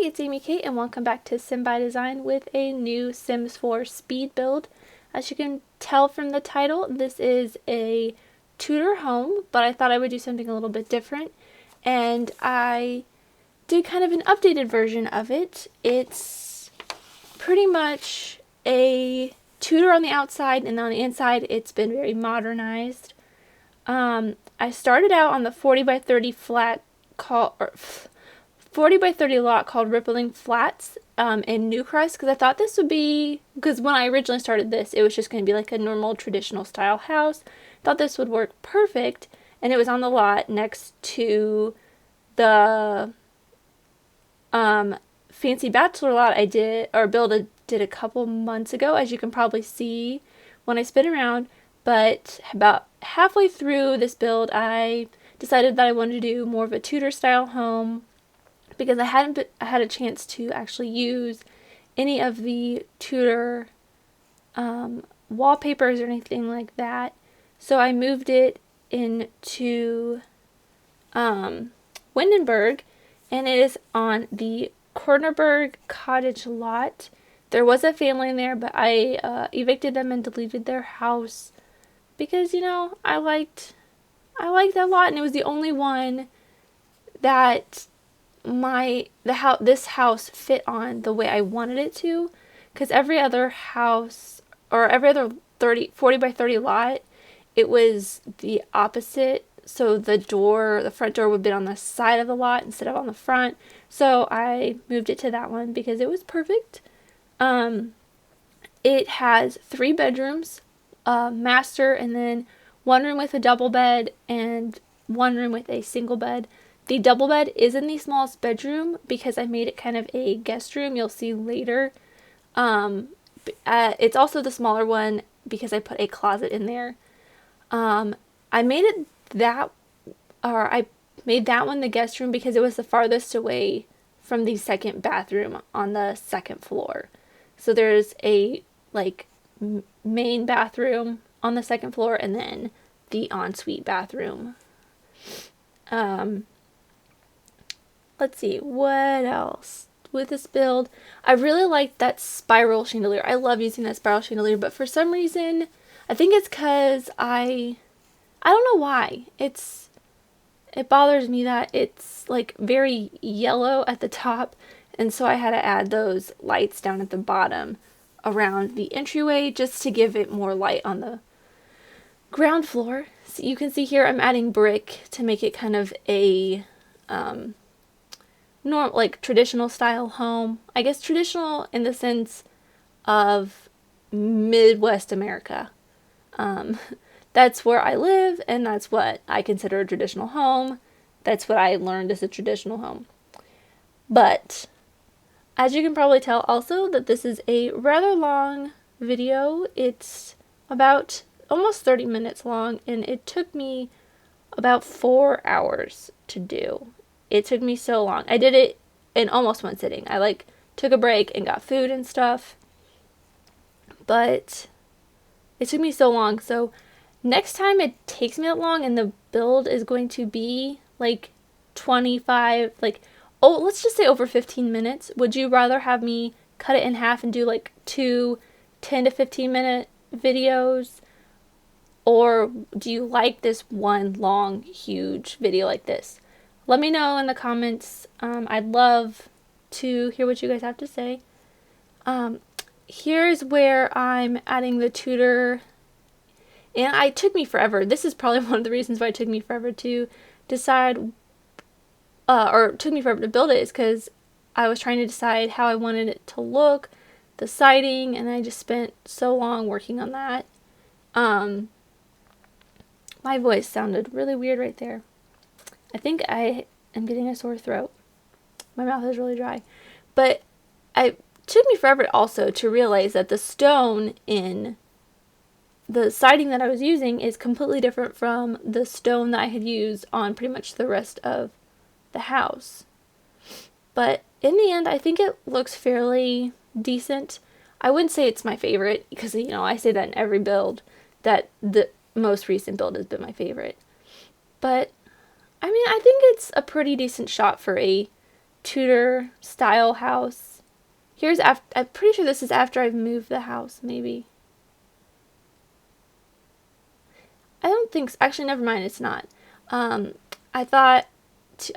it's Amy Kate and welcome back to Sim by Design with a new Sims 4 speed build. As you can tell from the title, this is a Tudor home, but I thought I would do something a little bit different, and I did kind of an updated version of it. It's pretty much a Tudor on the outside, and on the inside it's been very modernized. I started out on the 40 by 30 flat 40 by 30 lot called Rippling Flats in Newcrest, because I thought this would be, because when I originally started this, it was just going to be like a normal traditional style house. Thought this would work perfect, and it was on the lot next to the fancy bachelor lot I did, or did a couple months ago, as you can probably see when I spin around. But about halfway through this build, I decided that I wanted to do more of a Tudor style home, because I hadn't had a chance to actually use any of the Tudor wallpapers or anything like that. So I moved it into Windenburg, and it is on the Cornerberg cottage lot. There was a family in there, but I evicted them and deleted their house because, you know, I liked that lot, and it was the only one that this house fit on the way I wanted it to, because every other house, or every other 40 by 30 lot, it was the opposite. So the front door would be on the side of the lot instead of on the front. So I moved it to that one because it was perfect. It has 3 bedrooms, master, and then 1 room with a double bed and 1 room with a single bed. The double bed is in the smallest bedroom because I made it kind of a guest room. You'll see later. It's also the smaller one because I put a closet in there. I made that one the guest room because it was the farthest away from the second bathroom on the second floor. So there's a main bathroom on the second floor, and then the ensuite bathroom. Let's see, what else with this build? I really like that spiral chandelier. I love using that spiral chandelier, but for some reason, I think it's because I don't know why. It bothers me that it's like very yellow at the top, and so I had to add those lights down at the bottom around the entryway just to give it more light on the ground floor. So you can see here I'm adding brick to make it kind of a traditional style home. I guess traditional in the sense of Midwest America. That's where I live, and that's what I consider a traditional home. That's what I learned as a traditional home. But as you can probably tell also that this is a rather long video. It's about almost 30 minutes long, and it took me about 4 hours to do. It took me so long. I did it in almost one sitting. I took a break and got food and stuff, but it took me so long. So next time it takes me that long and the build is going to be 25, let's just say over 15 minutes. Would you rather have me cut it in half and do 2 10 to 15 minute videos? Or do you like this one long, huge video like this? Let me know in the comments. I'd love to hear what you guys have to say. Here's where I'm adding the Tudor. And it took me forever. This is probably one of the reasons why it took me forever to decide, or it took me forever to build it, is because I was trying to decide how I wanted it to look, the siding, and I just spent so long working on that. My voice sounded really weird right there. I think I am getting a sore throat. My mouth is really dry. But it took me forever also to realize that the stone in the siding that I was using is completely different from the stone that I had used on pretty much the rest of the house. But in the end, I think it looks fairly decent. I wouldn't say it's my favorite, because, you know, I say that in every build, that the most recent build has been my favorite. But I mean, I think it's a pretty decent shot for a Tudor style house. I'm pretty sure this is after I've moved the house, maybe. I don't think so. Actually, never mind, it's not. I thought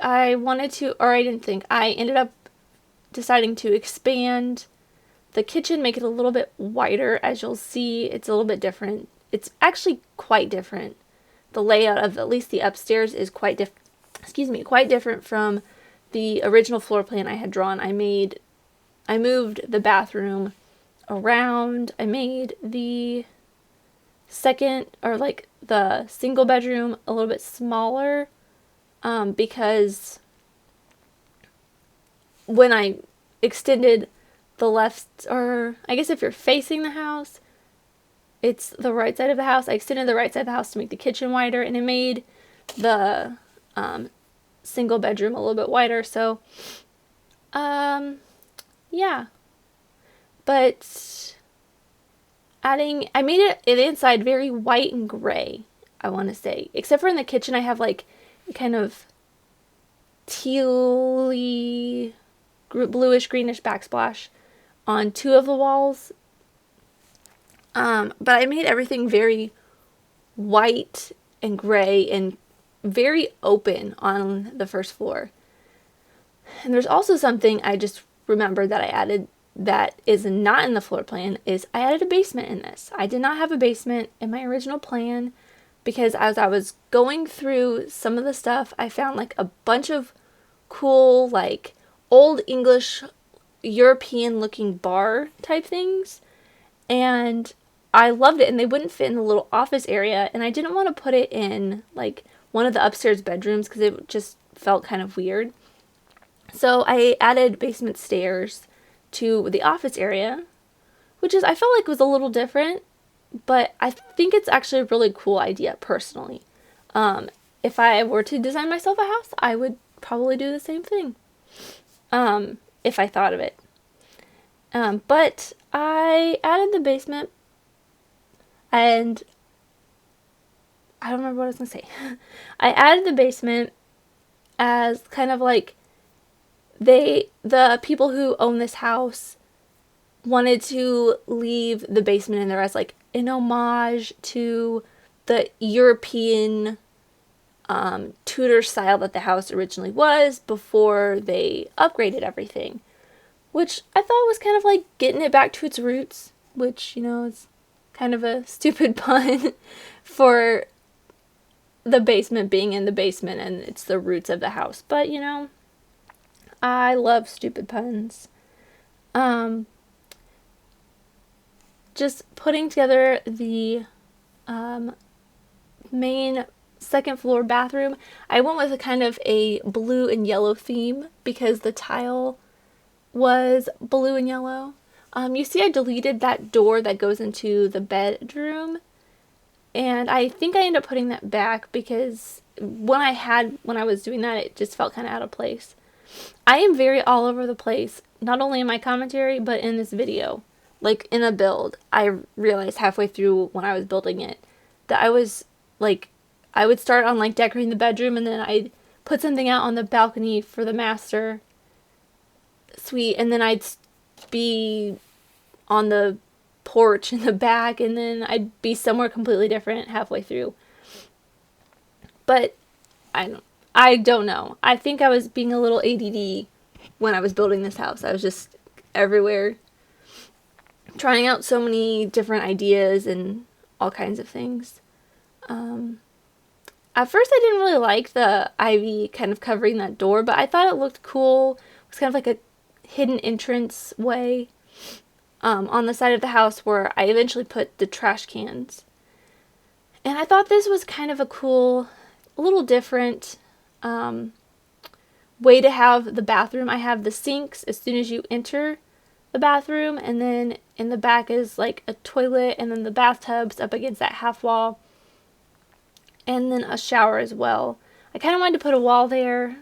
I wanted to, or I didn't think. I ended up deciding to expand the kitchen, make it a little bit wider. As you'll see, it's a little bit different. It's actually quite different. The layout of at least the upstairs is quite different from the original floor plan I had drawn. I moved the bathroom around. I made the second, or like the single bedroom, a little bit smaller, because when I extended the left, or I guess if you're facing the house, it's the right side of the house. I extended the right side of the house to make the kitchen wider, and it made the single bedroom a little bit wider. So, yeah. But I made it inside very white and gray, I want to say. Except for in the kitchen, I have like kind of tealy, bluish, greenish backsplash on two of the walls. But I made everything very white and gray and very open on the first floor. And there's also something I just remembered that I added that is not in the floor plan, is I added a basement in this. I did not have a basement in my original plan because as I was going through some of the stuff, I found like a bunch of cool, like old English, European looking bar type things. And I loved it, and they wouldn't fit in the little office area, and I didn't want to put it in like one of the upstairs bedrooms because it just felt kind of weird. So I added basement stairs to the office area, which I felt like was a little different, but I think it's actually a really cool idea personally. If I were to design myself a house, I would probably do the same thing, if I thought of it. But I added the basement, and I don't remember what I was going to say. I added the basement as kind of like the people who own this house wanted to leave the basement in there as like an homage to the European Tudor style that the house originally was before they upgraded everything, which I thought was kind of like getting it back to its roots, which, you know, is kind of a stupid pun for the basement being in the basement and it's the roots of the house. But, you know, I love stupid puns. Just putting together the main second floor bathroom, I went with a kind of a blue and yellow theme because the tile was blue and yellow. You see I deleted that door that goes into the bedroom, and I think I ended up putting that back because when I was doing that, it just felt kind of out of place. I am very all over the place, not only in my commentary, but in this video. Like, in a build, I realized halfway through when I was building it that I was, like, I would start on, like, decorating the bedroom, and then I'd put something out on the balcony for the master suite, and then I'd be on the porch in the back, and then I'd be somewhere completely different halfway through. But I don't know. I think I was being a little ADD when I was building this house. I was just everywhere, trying out so many different ideas and all kinds of things. At first I didn't really like the ivy kind of covering that door, but I thought it looked cool. It was kind of like a hidden entrance way on the side of the house where I eventually put the trash cans. And I thought this was kind of a cool, a little different way to have the bathroom. I have the sinks as soon as you enter the bathroom, and then in the back is like a toilet, and then the bathtub's up against that half wall, and then a shower as well. I kind of wanted to put a wall there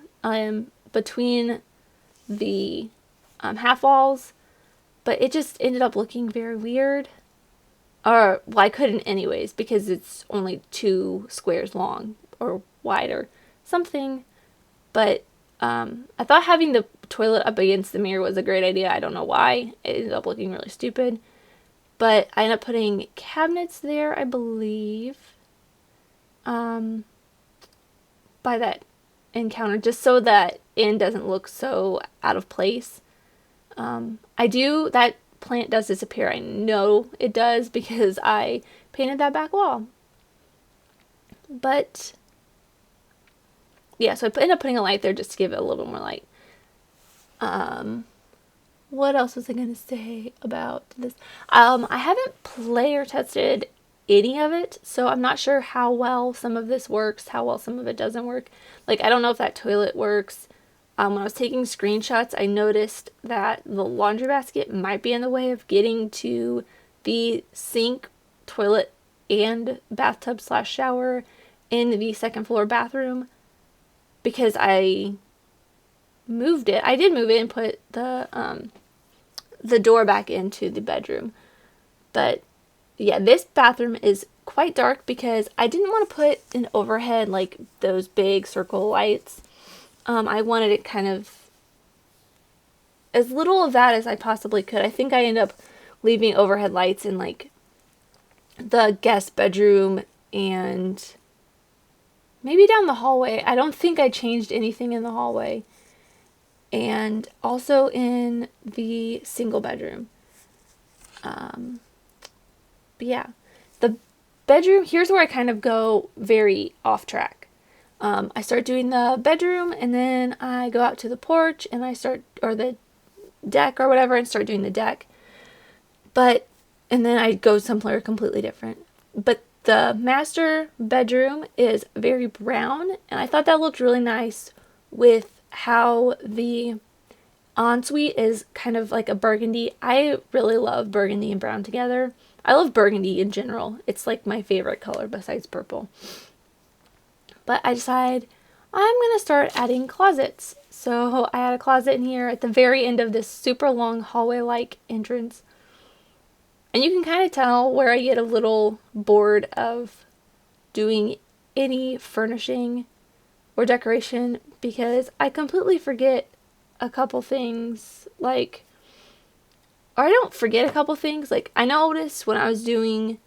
between the half walls, but it just ended up looking very weird. Or, well, I couldn't anyways because it's only 2 squares long or wide or something. But I thought having the toilet up against the mirror was a great idea. I don't know why. It ended up looking really stupid. But I ended up putting cabinets there, I believe, by that encounter, just so that it doesn't look so out of place. That plant does disappear. I know it does because I painted that back wall. But yeah, so I ended up putting a light there just to give it a little bit more light. What else was I going to say about this? I haven't player tested any of it, so I'm not sure how well some of this works, how well some of it doesn't work. Like, I don't know if that toilet works. When I was taking screenshots, I noticed that the laundry basket might be in the way of getting to the sink, toilet, and bathtub / shower in the second floor bathroom because I moved it. I did move it and put the door back into the bedroom. But yeah, this bathroom is quite dark because I didn't want to put an overhead, like those big circle lights. I wanted it kind of as little of that as I possibly could. I think I ended up leaving overhead lights in like the guest bedroom and maybe down the hallway. I don't think I changed anything in the hallway. And also in the single bedroom. But yeah, the bedroom, here's where I kind of go very off track. I start doing the bedroom and then I go out to the porch and or the deck or whatever, and start doing the deck. And then I go somewhere completely different. But the master bedroom is very brown, and I thought that looked really nice with how the ensuite is kind of like a burgundy. I really love burgundy and brown together. I love burgundy in general. It's like my favorite color besides purple. But I decided I'm going to start adding closets. So I had a closet in here at the very end of this super long hallway-like entrance. And you can kind of tell where I get a little bored of doing any furnishing or decoration because I completely forget a couple things. Or I don't forget a couple things. Like, I noticed when I was doing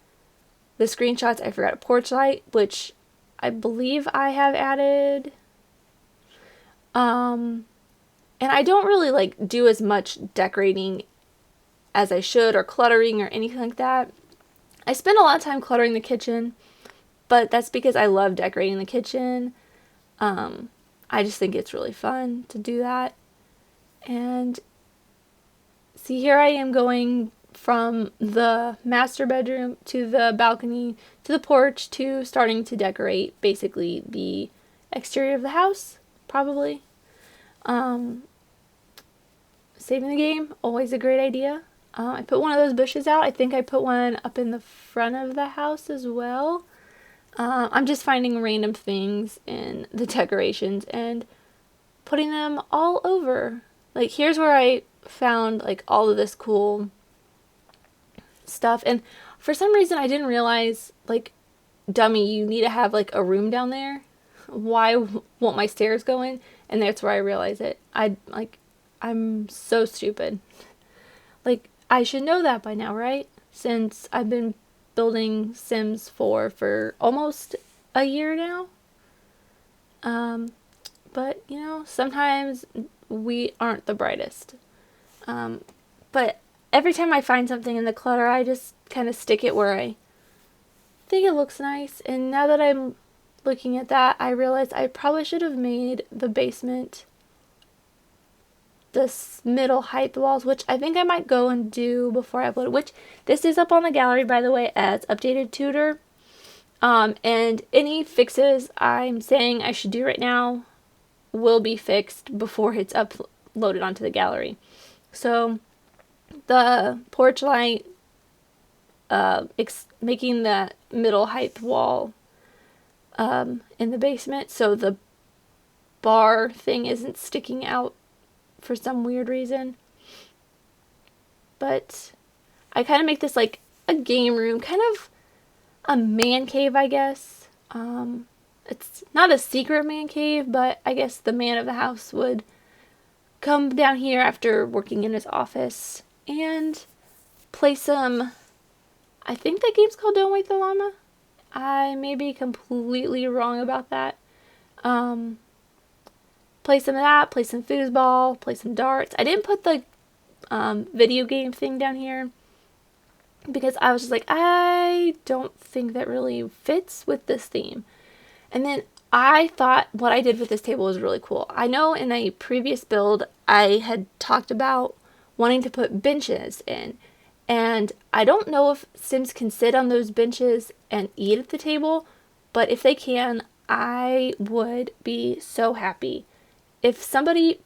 the screenshots, I forgot a porch light, which I believe I have added. And I don't really do as much decorating as I should, or cluttering or anything like that. I spend a lot of time cluttering the kitchen, but that's because I love decorating the kitchen. I just think it's really fun to do that. And see, here I am going from the master bedroom to the balcony to the porch to starting to decorate basically the exterior of the house, probably. Saving the game, always a great idea. I put one of those bushes out. I think I put one up in the front of the house as well. I'm just finding random things in the decorations and putting them all over. Like, here's where I found all of this cool stuff. And for some reason I didn't realize, dummy, you need to have a room down there. Why won't my stairs go in? And that's where I realized it. I'm so stupid. I should know that by now, right? Since I've been building Sims 4 for almost a year now. But, sometimes we aren't the brightest. But every time I find something in the clutter, I just kind of stick it where I think it looks nice. And now that I'm looking at that, I realize I probably should have made the basement this middle height walls, which I think I might go and do before I upload it, which this is up on the gallery, by the way, as updated Tudor. And any fixes I'm saying I should do right now will be fixed before it's uploaded onto the gallery. So the porch light, making the middle height wall in the basement so the bar thing isn't sticking out for some weird reason. But I kind of make this a game room, kind of a man cave, I guess. it's not a secret man cave, but I guess the man of the house would come down here after working in his office and play some, I think the game's called Don't Wake the Llama. I may be completely wrong about that. Um, Play some of that, play some foosball, play some darts. I didn't put the video game thing down here because I was just like, I don't think that really fits with this theme. And then I thought what I did with this table was really cool. I know in a previous build I had talked about wanting to put benches in. And I don't know if Sims can sit on those benches and eat at the table, but if they can, I would be so happy. If somebody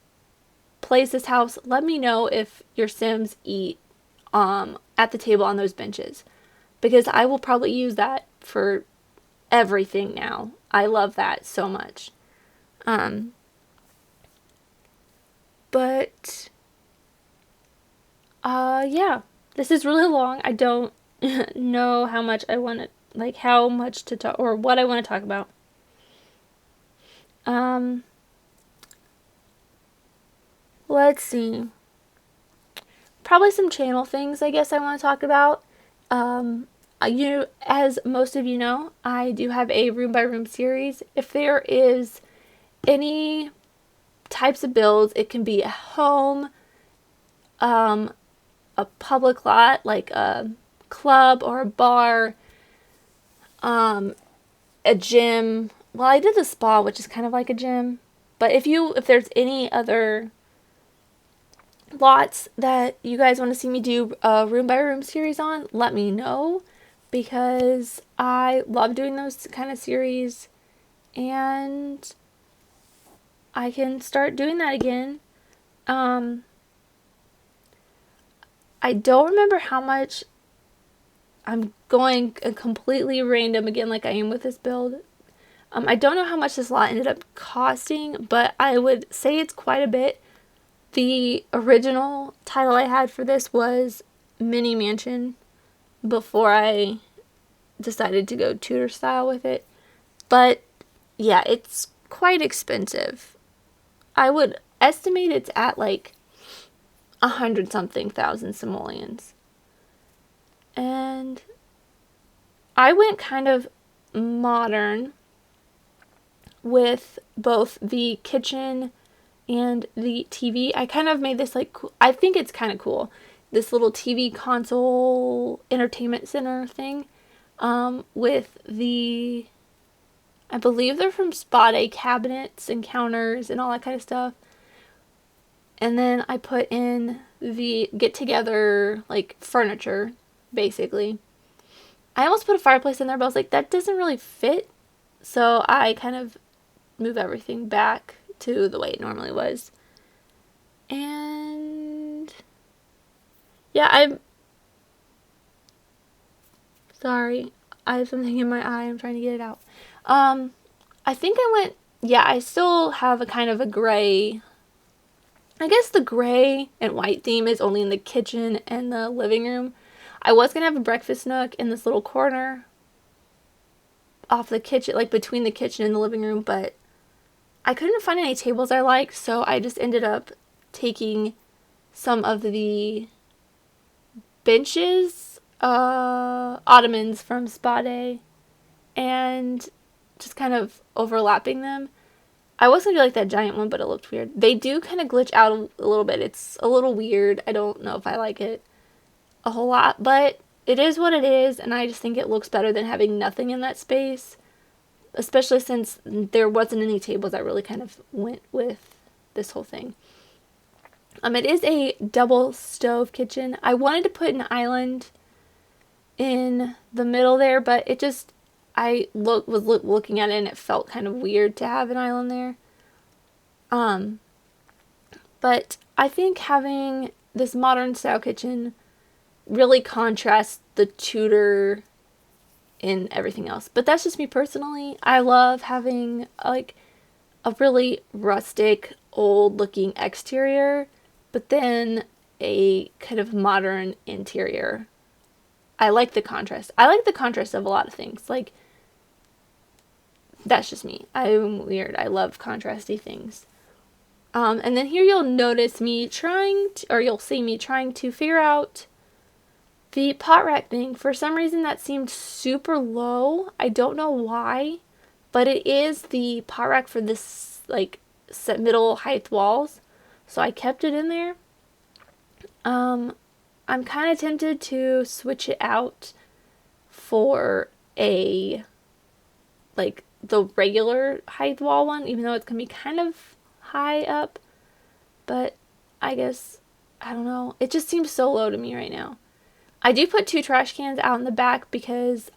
plays this house, let me know if your Sims eat at the table on those benches, because I will probably use that for everything now. I love that so much. But yeah, this is really long. I don't know how much I want to, like, how much to talk or what I want to talk about. Let's see. Probably some channel things I guess I want to talk about. As most of you know, I do have a room by room series. If there is any types of builds, it can be a home, a public lot like a club or a bar, a gym. Well, I did the spa, which is kind of like a gym. But if there's any other lots that you guys want to see me do a room by room series on, let me know, because I love doing those kind of series and I can start doing that again. I don't remember how much. I'm going completely random again like I am with this build. I don't know how much this lot ended up costing, but I would say it's quite a bit. The original title I had for this was Mini Mansion before I decided to go Tudor style with it. But yeah, it's quite expensive. I would estimate it's at like 100-something thousand simoleons. And I went kind of modern with both the kitchen and the TV. I kind of made this like, I think it's kind of cool. This little TV console entertainment center thing with the, I believe they're from Spa Day cabinets and counters and all that kind of stuff. And then I put in the get together like furniture, basically. I almost put a fireplace in there, but I was like, that doesn't really fit. So I kind of move everything back to the way it normally was. And yeah, I'm sorry. I have something in my eye. I'm trying to get it out. I think I still have a kind of a gray. I guess the gray and white theme is only in the kitchen and the living room. I was going to have a breakfast nook in this little corner off the kitchen, like between the kitchen and the living room, but I couldn't find any tables I liked, so I just ended up taking some of the benches, ottomans from Spa Day, and just kind of overlapping them. I was going to do like that giant one, but it looked weird. They do kind of glitch out a little bit. It's a little weird. I don't know if I like it a whole lot, but it is what it is, and I just think it looks better than having nothing in that space, especially since there wasn't any tables that really kind of went with this whole thing. It is a double stove kitchen. I wanted to put an island in the middle there, but it just, was looking at it and it felt kind of weird to have an island there. But I think having this modern style kitchen really contrasts the Tudor in everything else. But that's just me personally. I love having like a really rustic, old looking exterior, but then a kind of modern interior. I like the contrast. I like the contrast of a lot of things. Like That's just me. I'm weird. I love contrasty things. And then here you'll notice me or you'll see me trying to figure out the pot rack thing. For some reason that seemed super low. I don't know why, but it is the pot rack for this like middle height walls. So I kept it in there. I'm kind of tempted to switch it out for like the regular height wall one, even though it's going to be kind of high up. But I guess, I don't know. It just seems so low to me right now. I do put 2 trash cans out in the back because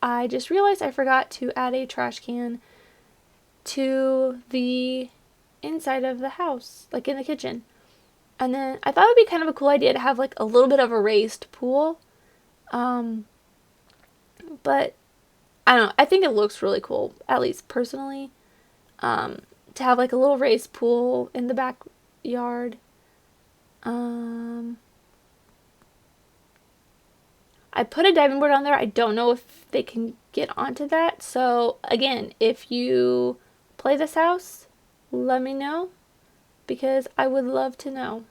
I just realized I forgot to add a trash can to the inside of the house, like in the kitchen. And then I thought it would be kind of a cool idea to have like a little bit of a raised pool. But I don't know. I think it looks really cool, at least personally. To have like a little raised pool in the backyard. I put a diving board on there. I don't know if they can get onto that. So again, if you play this house, let me know, because I would love to know.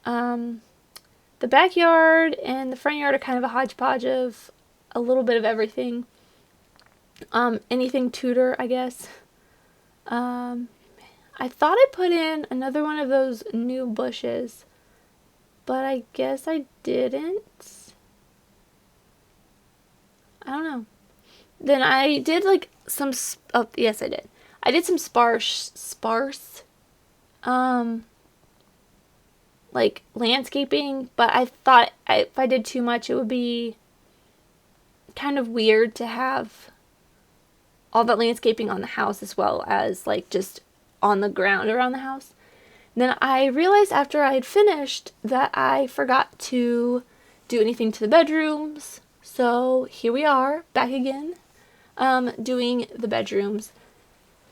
The backyard and the front yard are kind of a hodgepodge of a little bit of everything. Anything Tudor, I guess. I thought I put in another one of those new bushes, but I guess I didn't. I don't know. Then I did like some, oh yes I did. I did some sparse, like landscaping, but I thought if I did too much it would be kind of weird to have all that landscaping on the house as well as like just on the ground around the house. And then I realized after I had finished that I forgot to do anything to the bedrooms. So here we are back again, doing the bedrooms.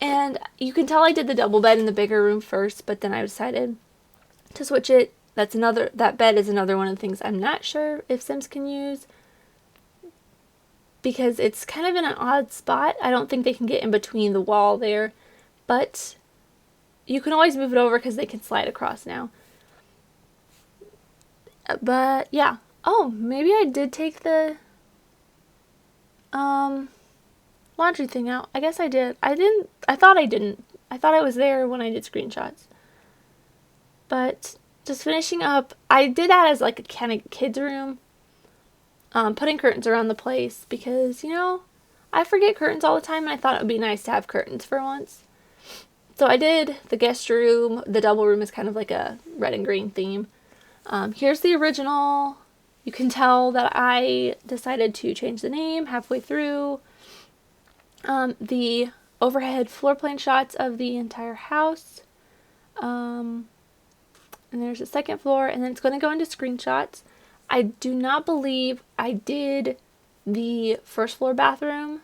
And you can tell I did the double bed in the bigger room first, but then I decided to switch it. That bed is another one of the things I'm not sure if Sims can use, because it's kind of in an odd spot. I don't think they can get in between the wall there, but you can always move it over because they can slide across now. But yeah. Oh, maybe I did take the laundry thing out. I guess I did. I thought I didn't. I thought I was there when I did screenshots. But just finishing up, I did that as like a kind of kids room. Putting curtains around the place because, you know, I forget curtains all the time, and I thought it would be nice to have curtains for once. So I did the guest room. The double room is kind of like a red and green theme. Here's the original. You can tell that I decided to change the name halfway through. The overhead floor plan shots of the entire house. And there's the second floor, and then it's going to go into screenshots. I do not believe I did the first floor bathroom,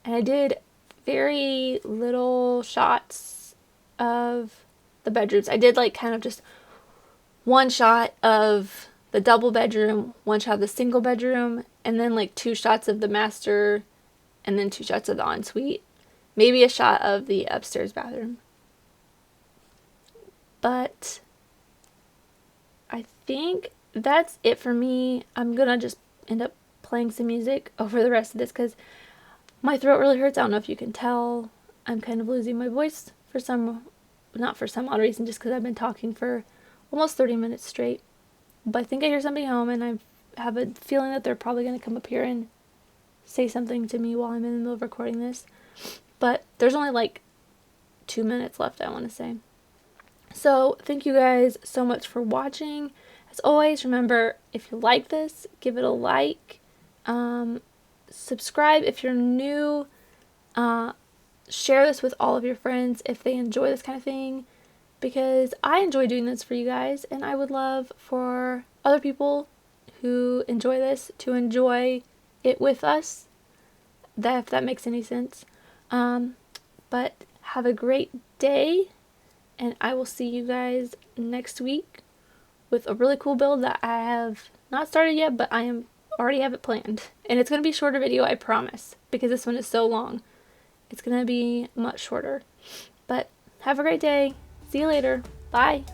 and I did very little shots of the bedrooms. I did like kind of just one shot of the double bedroom, one shot of the single bedroom, and then like 2 shots of the master, and then 2 shots of the ensuite. Maybe a shot of the upstairs bathroom. But I think that's it for me. I'm gonna just end up playing some music over the rest of this because my throat really hurts. I don't know if you can tell. I'm kind of losing my voice not for some odd reason, just because I've been talking for almost 30 minutes straight. But I think I hear somebody home, and I have a feeling that they're probably going to come up here and say something to me while I'm in the middle of recording this. But there's only like 2 minutes left, I want to say. So thank you guys so much for watching. As always, remember, if you like this, give it a like. Subscribe if you're new. Share this with all of your friends if they enjoy this kind of thing, because I enjoy doing this for you guys, and I would love for other people who enjoy this to enjoy it with us, if that makes any sense. But have a great day, and I will see you guys next week with a really cool build that I have not started yet, but I already have it planned. And it's going to be a shorter video, I promise, because this one is so long. it's going to be much shorter. But have a great day. See you later. Bye.